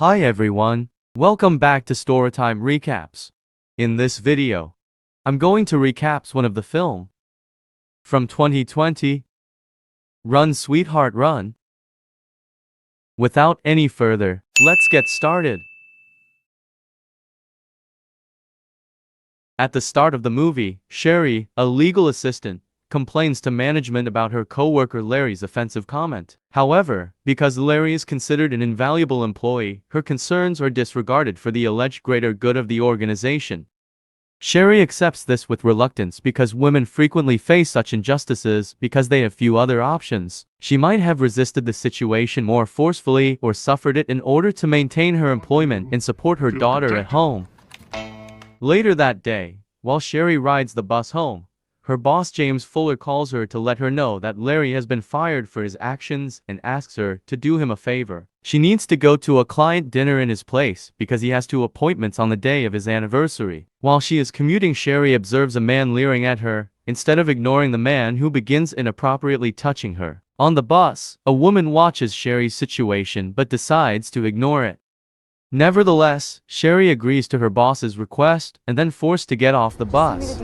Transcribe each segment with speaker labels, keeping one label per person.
Speaker 1: Hi everyone, welcome back to Storytime Recaps. In this video, I'm going to recap one of the film from 2020, Run Sweetheart Run. Without any further, let's get started. At the start of the movie, Sherry, a legal assistant, complains to management about her co-worker Larry's offensive comment. However, because Larry is considered an invaluable employee, her concerns are disregarded for the alleged greater good of the organization. Sherry accepts this with reluctance because women frequently face such injustices because they have few other options. She might have resisted the situation more forcefully or suffered it in order to maintain her employment and support her daughter at home. Later that day, while Sherry rides the bus home, her boss James Fuller calls her to let her know that Larry has been fired for his actions and asks her to do him a favor. She needs to go to a client dinner in his place because he has 2 appointments on the day of his anniversary. While she is commuting, Sherry observes a man leering at her, instead of ignoring the man who begins inappropriately touching her. On the bus, a woman watches Sherry's situation but decides to ignore it. Nevertheless, Sherry agrees to her boss's request and then forced to get off the bus.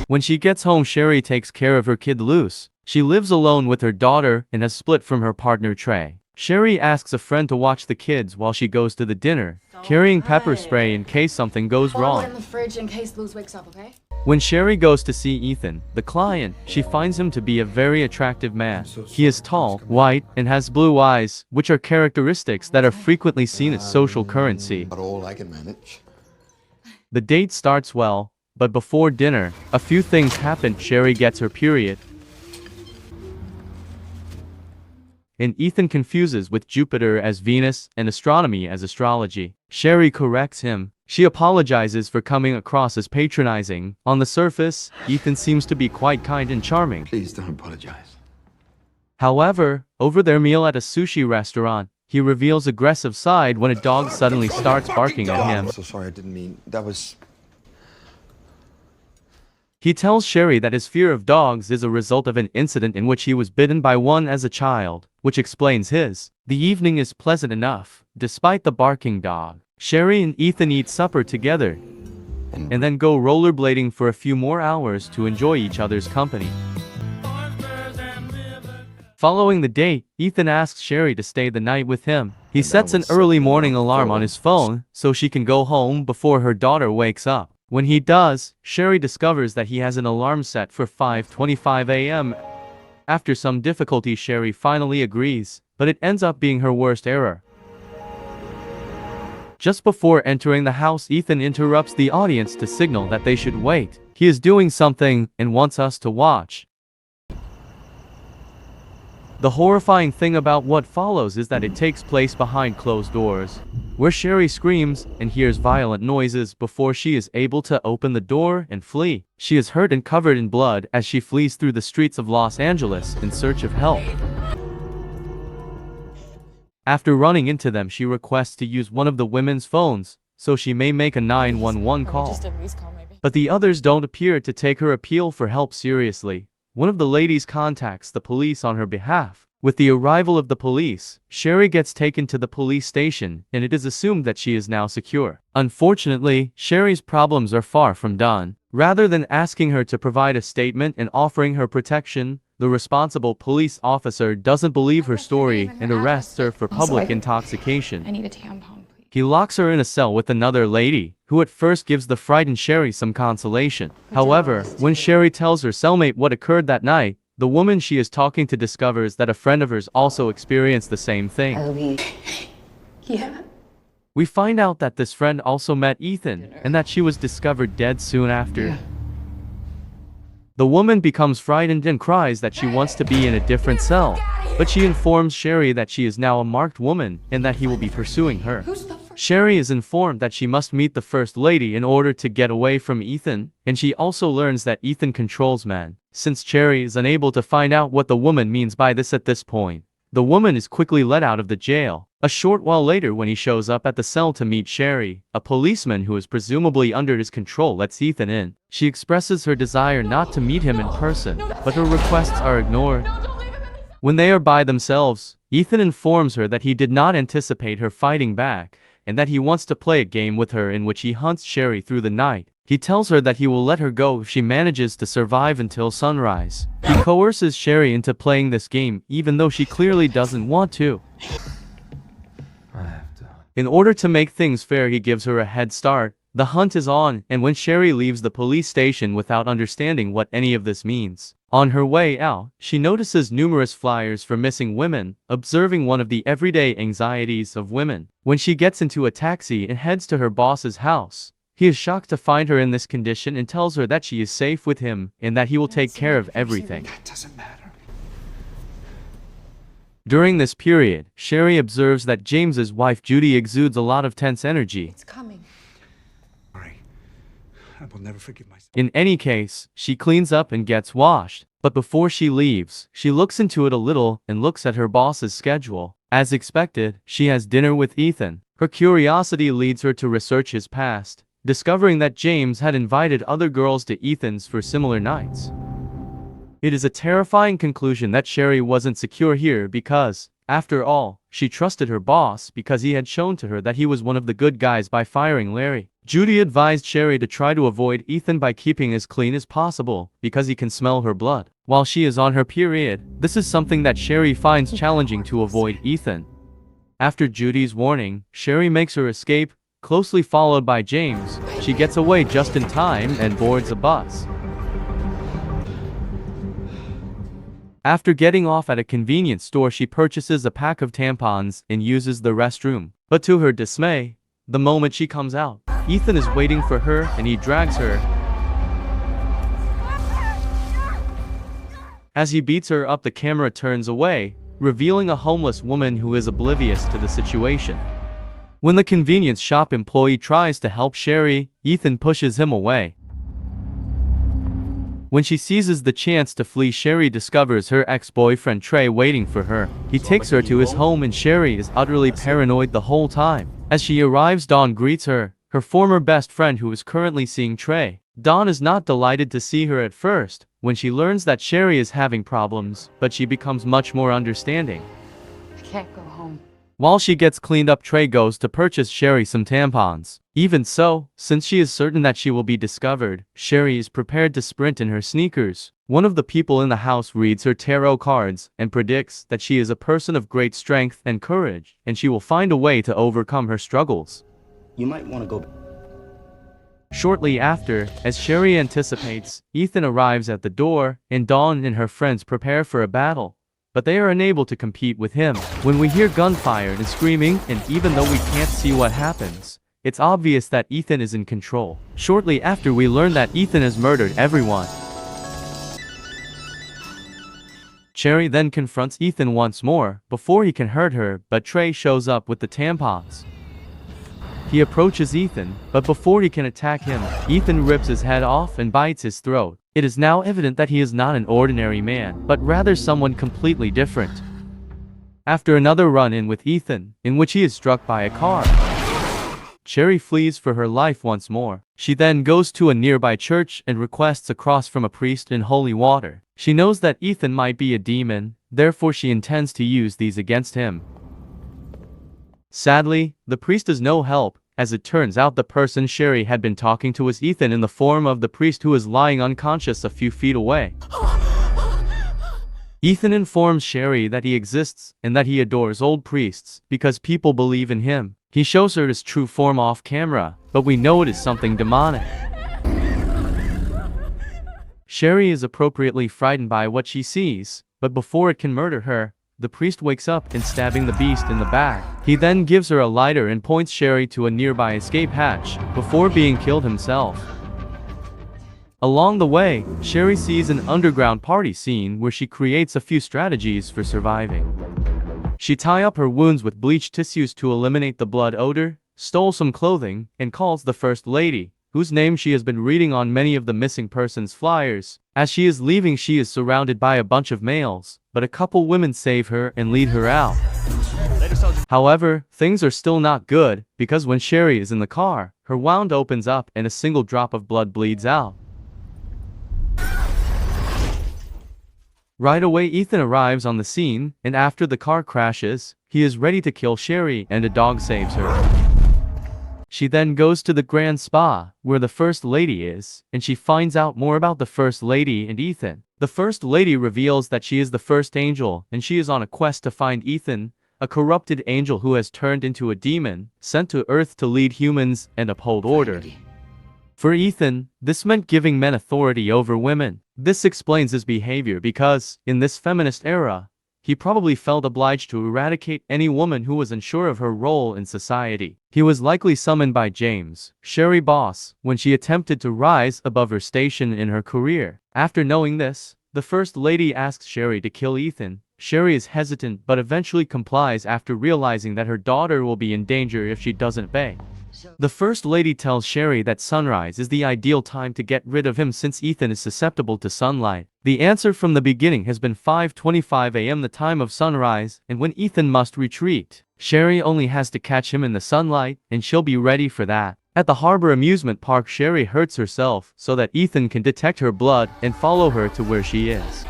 Speaker 1: When she gets home, Sherry takes care of her kid Luce. She lives alone with her daughter and has split from her partner Trey. Sherry asks a friend to watch the kids while she goes to the dinner, carrying pepper spray in case something goes wrong.
Speaker 2: In the fridge in case Luce wakes up, okay?
Speaker 1: When Sherry goes to see Ethan, the client, she finds him to be a very attractive man. He is tall, white, and has blue eyes, which are characteristics that are frequently seen as social currency.
Speaker 3: Not all I can manage.
Speaker 1: The date starts well, but before dinner, a few things happen. Sherry gets her period, and Ethan confuses with Jupiter as Venus and astronomy as astrology. Sherry corrects him. She apologizes for coming across as patronizing. On the surface, Ethan seems to be quite kind and charming.
Speaker 3: Please don't apologize.
Speaker 1: However, over their meal at a sushi restaurant, he reveals aggressive side when a dog suddenly starts barking at him.
Speaker 3: I'm so sorry, I didn't mean. That was...
Speaker 1: He tells Sherry that his fear of dogs is a result of an incident in which he was bitten by one as a child, which explains his. The evening is pleasant enough, despite the barking dog. Sherry and Ethan eat supper together, and then go rollerblading for a few more hours to enjoy each other's company. Following the date, Ethan asks Sherry to stay the night with him. He sets an early morning alarm on his phone so she can go home before her daughter wakes up. When he does, Sherry discovers that he has an alarm set for 5:25 a.m. After some difficulty, Sherry finally agrees, but it ends up being her worst error. Just before entering the house, Ethan interrupts the audience to signal that they should wait. He is doing something and wants us to watch. The horrifying thing about what follows is that it takes place behind closed doors, where Sherry screams and hears violent noises before she is able to open the door and flee. She is hurt and covered in blood as she flees through the streets of Los Angeles in search of help. After running into them, she requests to use one of the women's phones so she may make a 911 call. But the others don't appear to take her appeal for help seriously. One of the ladies contacts the police on her behalf. With the arrival of the police, Sherry gets taken to the police station, and it is assumed that she is now secure. Unfortunately, Sherry's problems are far from done. Rather than asking her to provide a statement and offering her protection, the responsible police officer doesn't believe her story and arrests her for public intoxication.
Speaker 2: I need a tampon, please.
Speaker 1: He locks her in a cell with another lady, who at first gives the frightened Sherry some consolation. However, when Sherry tells her cellmate what occurred that night, the woman she is talking to discovers that a friend of hers also experienced the same thing.
Speaker 2: Yeah.
Speaker 1: We find out that this friend also met Ethan, and that she was discovered dead soon after.
Speaker 3: Yeah.
Speaker 1: The woman becomes frightened and cries that she wants to be in a different cell, but she informs Sherry that she is now a marked woman and that he will be pursuing her. Sherry is informed that she must meet the First Lady in order to get away from Ethan, and she also learns that Ethan controls men. Since Sherry is unable to find out what the woman means by this at this point, the woman is quickly let out of the jail. A short while later, when he shows up at the cell to meet Sherry, a policeman who is presumably under his control lets Ethan in. She expresses her desire not to meet him in person, but her requests are ignored. When they are by themselves, Ethan informs her that he did not anticipate her fighting back, and that he wants to play a game with her in which he hunts Sherry through the night. He tells her that he will let her go if she manages to survive until sunrise. He coerces Sherry into playing this game even though she clearly doesn't want to. In order to make things fair, he gives her a head start. The hunt is on, and when Sherry leaves the police station without understanding what any of this means, on her way out, she notices numerous flyers for missing women, observing one of the everyday anxieties of women. When she gets into a taxi and heads to her boss's house, he is shocked to find her in this condition and tells her that she is safe with him and that he will take care of everything.
Speaker 3: That doesn't matter.
Speaker 1: During this period, Sherry observes that James's wife Judy exudes a lot of tense energy.
Speaker 2: It's coming.
Speaker 4: Sorry. I will never forgive myself.
Speaker 1: In any case, she cleans up and gets washed. But before she leaves, she looks into it a little and looks at her boss's schedule. As expected, she has dinner with Ethan. Her curiosity leads her to research his past, discovering that James had invited other girls to Ethan's for similar nights. It is a terrifying conclusion that Sherry wasn't secure here because, after all, she trusted her boss because he had shown to her that he was one of the good guys by firing Larry. Judy advised Sherry to try to avoid Ethan by keeping as clean as possible because he can smell her blood. While she is on her period, this is something that Sherry finds challenging to avoid Ethan. After Judy's warning, Sherry makes her escape, closely followed by James. She gets away just in time and boards a bus. After getting off at a convenience store, she purchases a pack of tampons and uses the restroom. But to her dismay, the moment she comes out, Ethan is waiting for her and he drags her. As he beats her up, the camera turns away, revealing a homeless woman who is oblivious to the situation. When the convenience shop employee tries to help Sherry, Ethan pushes him away. When she seizes the chance to flee, Sherry discovers her ex-boyfriend Trey waiting for her. He takes her to his home and Sherry is utterly paranoid the whole time. As she arrives, Dawn greets her, her former best friend who is currently seeing Trey. Dawn is not delighted to see her at first, when she learns that Sherry is having problems, but she becomes much more understanding.
Speaker 2: I can't go home.
Speaker 1: While she gets cleaned up, Trey goes to purchase Sherry some tampons. Even so, since she is certain that she will be discovered, Sherry is prepared to sprint in her sneakers. One of the people in the house reads her tarot cards and predicts that she is a person of great strength and courage, and she will find a way to overcome her struggles.
Speaker 5: You might want to go.
Speaker 1: Shortly after, as Sherry anticipates, Ethan arrives at the door, and Dawn and her friends prepare for a battle. But they are unable to compete with him. When we hear gunfire and screaming, and even though we can't see what happens, it's obvious that Ethan is in control. Shortly after, we learn that Ethan has murdered everyone. Sherry then confronts Ethan once more, before he can hurt her, but Trey shows up with the tampons. He approaches Ethan, but before he can attack him, Ethan rips his head off and bites his throat. It is now evident that he is not an ordinary man, but rather someone completely different. After another run-in with Ethan, in which he is struck by a car, Sherry flees for her life once more. She then goes to a nearby church and requests a cross from a priest in holy water. She knows that Ethan might be a demon, therefore she intends to use these against him. Sadly, the priest is no help. As it turns out, the person Sherry had been talking to was Ethan in the form of the priest who is lying unconscious a few feet away. Ethan informs Sherry that he exists and that he adores old priests because people believe in him. He shows her his true form off camera, but we know it is something demonic. Sherry is appropriately frightened by what she sees, but before it can murder her, the priest wakes up and stabbing the beast in the back. He then gives her a lighter and points Sherry to a nearby escape hatch, before being killed himself. Along the way, Sherry sees an underground party scene where she creates a few strategies for surviving. She ties up her wounds with bleached tissues to eliminate the blood odor, stole some clothing, and calls the First Lady, whose name she has been reading on many of the missing persons flyers. As she is leaving, she is surrounded by a bunch of males, but a couple women save her and lead her out. However, things are still not good, because when Sherry is in the car, her wound opens up and a single drop of blood bleeds out. Right away Ethan arrives on the scene, and after the car crashes, he is ready to kill Sherry and a dog saves her. She then goes to the Grand Spa, where the First Lady is, and she finds out more about the First Lady and Ethan. The First Lady reveals that she is the first angel, and she is on a quest to find Ethan, a corrupted angel who has turned into a demon, sent to Earth to lead humans and uphold order. For Ethan, this meant giving men authority over women. This explains his behavior because, in this feminist era, he probably felt obliged to eradicate any woman who was unsure of her role in society. He was likely summoned by James, Sherry's boss, when she attempted to rise above her station in her career. After knowing this, the First Lady asks Sherry to kill Ethan. Sherry is hesitant but eventually complies after realizing that her daughter will be in danger if she doesn't obey. The First Lady tells Sherry that sunrise is the ideal time to get rid of him since Ethan is susceptible to sunlight. The answer from the beginning has been 5:25 a.m. the time of sunrise, and when Ethan must retreat. Sherry only has to catch him in the sunlight, and she'll be ready for that. At the harbor amusement park, Sherry hurts herself so that Ethan can detect her blood and follow her to where she is.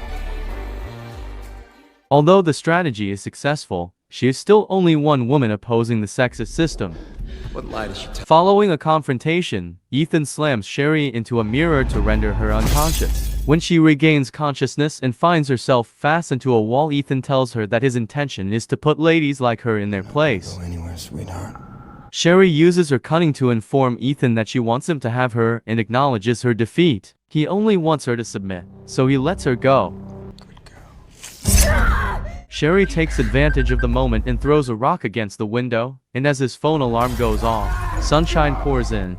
Speaker 1: Although the strategy is successful, she is still only one woman opposing the sexist system.
Speaker 3: What lie does she tell?
Speaker 1: Following a confrontation, Ethan slams Sherry into a mirror to render her unconscious. When she regains consciousness and finds herself fastened to a wall, Ethan tells her that his intention is to put ladies like her in their place.
Speaker 3: Go anywhere, sweetheart.
Speaker 1: Sherry uses her cunning to inform Ethan that she wants him to have her and acknowledges her defeat. He only wants her to submit, so he lets her go.
Speaker 3: Good girl.
Speaker 1: Sherry takes advantage of the moment and throws a rock against the window, and as his phone alarm goes off, sunshine pours in.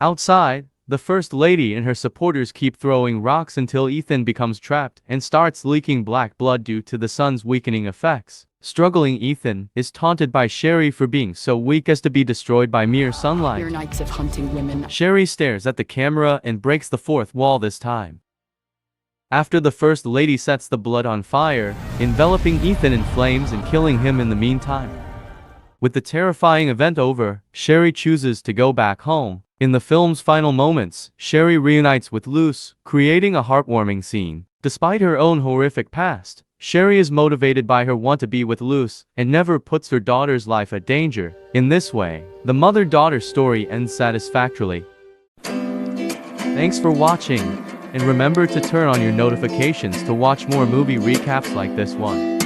Speaker 1: Outside, the First Lady and her supporters keep throwing rocks until Ethan becomes trapped and starts leaking black blood due to the sun's weakening effects. Struggling Ethan is taunted by Sherry for being so weak as to be destroyed by mere sunlight.
Speaker 2: Your nights of hunting women.
Speaker 1: Sherry stares at the camera and breaks the fourth wall this time. After the First Lady sets the blood on fire, enveloping Ethan in flames and killing him in the meantime. With the terrifying event over, Sherry chooses to go back home. In the film's final moments, Sherry reunites with Luce, creating a heartwarming scene. Despite her own horrific past, Sherry is motivated by her want to be with Luce and never puts her daughter's life at danger. In this way, the mother-daughter story ends satisfactorily. Thanks for watching. And remember to turn on your notifications to watch more movie recaps like this one.